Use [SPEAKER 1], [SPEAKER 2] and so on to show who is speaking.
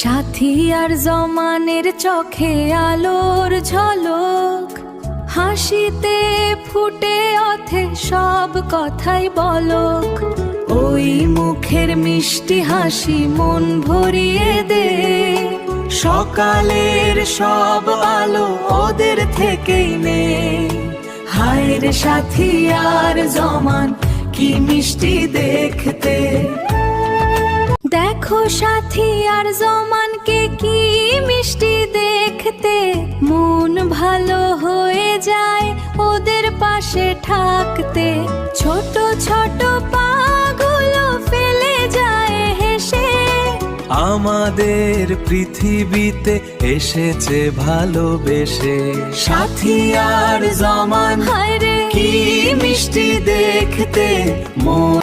[SPEAKER 1] সাথী আর জমানের চোখে আলোর ঝলক, হাসিতে ফুটে ওঠে সব কথাই বলক। ওই মুখের মিষ্টি হাসি মন ভরিয়ে দে, সকালের সব আলো ওদের থেকেই নে। হায় রে সাথী আর জমান কি মিষ্টি দেখতে, দেখো সাথী আর জমানকে কি মিষ্টি দেখতে। মন ভালো হয়ে যায় ওদের পাশে থাকতে, ছোট ছোট পাগুলো ফেলে যায় হেসে।
[SPEAKER 2] আমাদের পৃথিবীতে এসেছে ভালোবেসে।
[SPEAKER 1] সাথী আর জমান
[SPEAKER 2] হায় রে
[SPEAKER 1] কি মিষ্টি দেখতে, মন